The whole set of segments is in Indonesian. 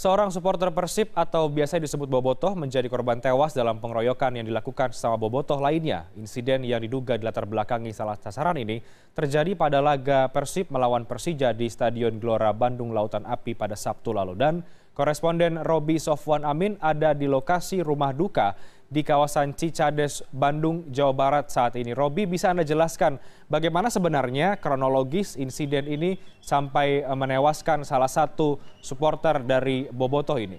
Seorang supporter Persib atau biasa disebut bobotoh menjadi korban tewas dalam pengeroyokan yang dilakukan sesama bobotoh lainnya. Insiden yang diduga dilatar belakangi salah sasaran ini terjadi pada laga Persib melawan Persija di Stadion Gelora Bandung Lautan Api pada Sabtu lalu. Dan koresponden Roby Sofwan Amin ada di lokasi rumah duka di kawasan Cicades, Bandung, Jawa Barat saat ini. Roby, bisa Anda jelaskan bagaimana sebenarnya kronologis insiden ini sampai menewaskan salah satu supporter dari bobotoh ini?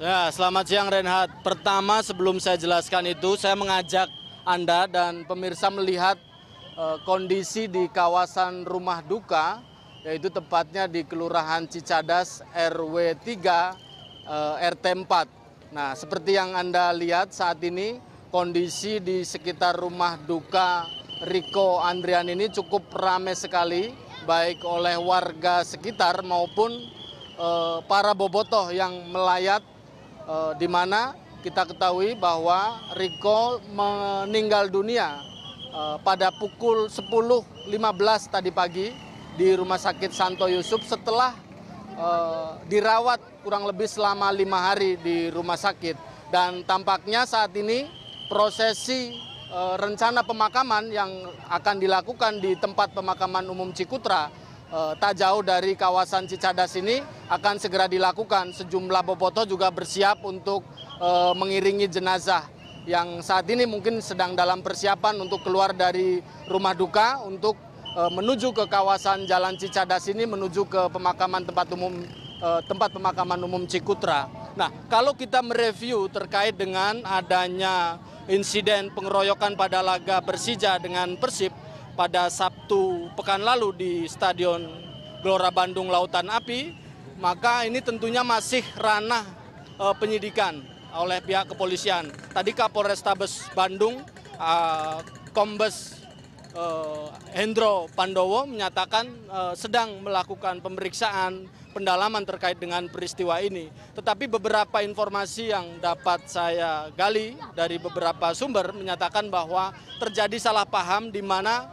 Ya, selamat siang Reinhard. Pertama, sebelum saya jelaskan itu, saya mengajak Anda dan pemirsa melihat kondisi di kawasan rumah duka, yaitu tepatnya di Kelurahan Cicadas RW 3 RT 4. Nah, seperti yang Anda lihat saat ini, kondisi di sekitar rumah duka Riko Andrian ini cukup ramai sekali, baik oleh warga sekitar maupun para bobotoh yang melayat, di mana kita ketahui bahwa Riko meninggal dunia pada pukul 10.15 tadi pagi di Rumah Sakit Santo Yusuf setelah dirawat kurang lebih selama 5 hari di rumah sakit. Dan tampaknya saat ini prosesi rencana pemakaman yang akan dilakukan di tempat pemakaman umum Cikutra tak jauh dari kawasan Cicadas ini akan segera dilakukan. Sejumlah bobotoh juga bersiap untuk mengiringi jenazah yang saat ini mungkin sedang dalam persiapan untuk keluar dari rumah duka untuk menuju ke kawasan Jalan Cicadas ini, menuju ke tempat pemakaman umum Cikutra. Nah, kalau kita mereview terkait dengan adanya insiden pengeroyokan pada laga Persija dengan Persib pada Sabtu pekan lalu di Stadion Gelora Bandung Lautan Api, maka ini tentunya masih ranah penyidikan oleh pihak kepolisian. Tadi Kapolrestabes Bandung, Kombes Hendro Pandowo menyatakan sedang melakukan pemeriksaan pendalaman terkait dengan peristiwa ini. Tetapi beberapa informasi yang dapat saya gali dari beberapa sumber menyatakan bahwa terjadi salah paham di mana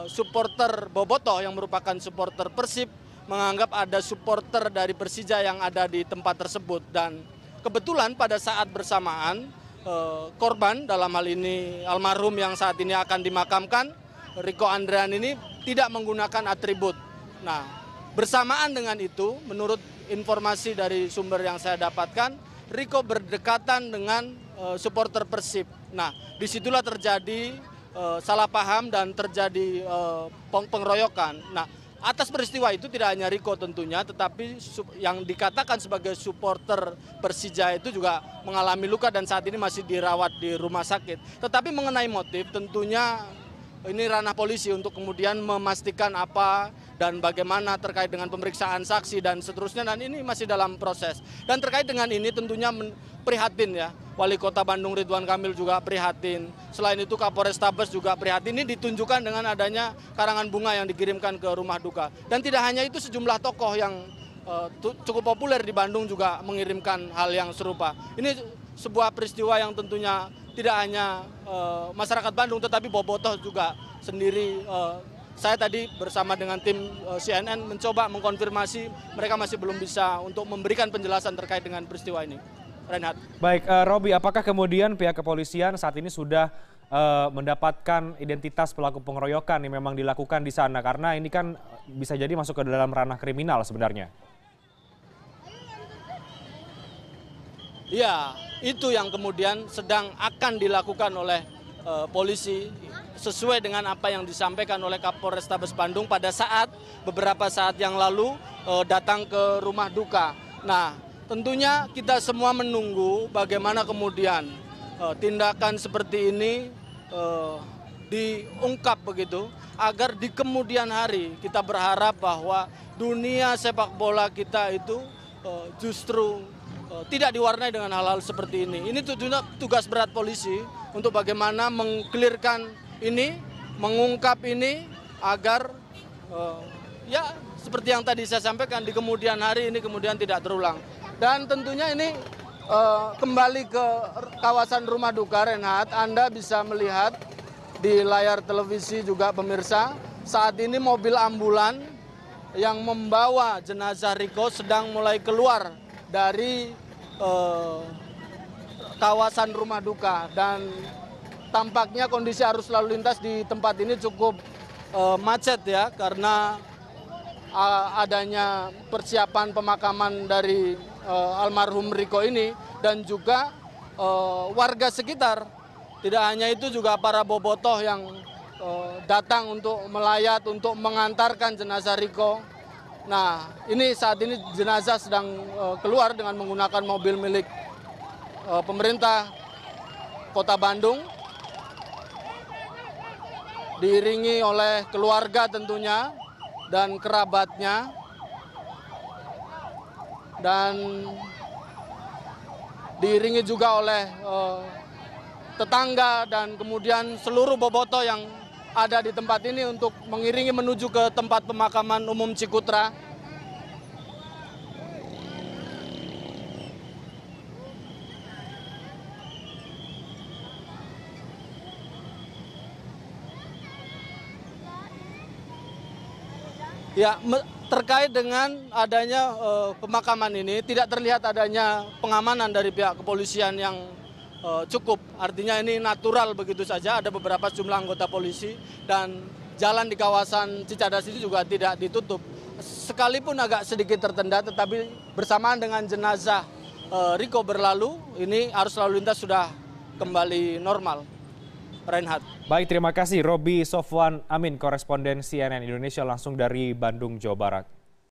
supporter bobotoh yang merupakan supporter Persib menganggap ada supporter dari Persija yang ada di tempat tersebut. Dan kebetulan pada saat bersamaan korban, dalam hal ini almarhum yang saat ini akan dimakamkan, Riko Andrian ini tidak menggunakan atribut. Nah, bersamaan dengan itu, menurut informasi dari sumber yang saya dapatkan, Riko berdekatan dengan supporter Persib. Nah, disitulah terjadi salah paham dan terjadi pengeroyokan. Nah, atas peristiwa itu tidak hanya Riko tentunya, tetapi yang dikatakan sebagai supporter Persija itu juga mengalami luka dan saat ini masih dirawat di rumah sakit. Tetapi mengenai motif tentunya ini ranah polisi untuk kemudian memastikan apa dan bagaimana terkait dengan pemeriksaan saksi dan seterusnya, dan ini masih dalam proses. Dan terkait dengan ini tentunya prihatin ya, Wali Kota Bandung Ridwan Kamil juga prihatin. Selain itu Kapolrestabes juga prihatin. Ini ditunjukkan dengan adanya karangan bunga yang dikirimkan ke rumah duka. Dan tidak hanya itu, sejumlah tokoh yang cukup populer di Bandung juga mengirimkan hal yang serupa. Ini sebuah peristiwa yang tentunya tidak hanya masyarakat Bandung, tetapi bobotoh juga sendiri. Saya tadi bersama dengan tim CNN mencoba mengkonfirmasi, mereka masih belum bisa untuk memberikan penjelasan terkait dengan peristiwa ini. Reinhard. Baik, Roby, apakah kemudian pihak kepolisian saat ini sudah mendapatkan identitas pelaku pengeroyokan yang memang dilakukan di sana? Karena ini kan bisa jadi masuk ke dalam ranah kriminal sebenarnya. Ya, itu yang kemudian sedang akan dilakukan oleh polisi sesuai dengan apa yang disampaikan oleh Kapolrestabes Bandung pada saat beberapa saat yang lalu datang ke rumah duka. Nah, tentunya kita semua menunggu bagaimana kemudian tindakan seperti ini diungkap begitu, agar di kemudian hari kita berharap bahwa dunia sepak bola kita itu justru tidak diwarnai dengan hal-hal seperti ini. Ini tentunya tugas berat polisi untuk bagaimana mengklirkan ini, mengungkap ini agar ya seperti yang tadi saya sampaikan, di kemudian hari ini kemudian tidak terulang. Dan tentunya ini kembali ke kawasan rumah duka, Reinhard, Anda bisa melihat di layar televisi juga pemirsa, saat ini mobil ambulan yang membawa jenazah Riko sedang mulai keluar dari kawasan rumah duka, dan tampaknya kondisi arus lalu lintas di tempat ini cukup macet ya, karena adanya persiapan pemakaman dari almarhum Riko ini, dan juga warga sekitar. Tidak hanya itu, juga para bobotoh yang datang untuk melayat, untuk mengantarkan jenazah Riko. Nah, ini saat ini jenazah sedang keluar dengan menggunakan mobil milik pemerintah Kota Bandung, diiringi oleh keluarga tentunya dan kerabatnya, dan diiringi juga oleh tetangga dan kemudian seluruh bobotoh yang ada di tempat ini untuk mengiringi menuju ke tempat pemakaman umum Cikutra. Ya, terkait dengan adanya pemakaman ini, tidak terlihat adanya pengamanan dari pihak kepolisian yang cukup. Artinya ini natural begitu saja, ada beberapa jumlah anggota polisi, dan jalan di kawasan Cicadas ini juga tidak ditutup. Sekalipun agak sedikit tertenda, tetapi bersamaan dengan jenazah Riko berlalu, ini arus lalu lintas sudah kembali normal. Reinhard. Baik, terima kasih Roby Sofwan Amin, koresponden CNN Indonesia langsung dari Bandung, Jawa Barat.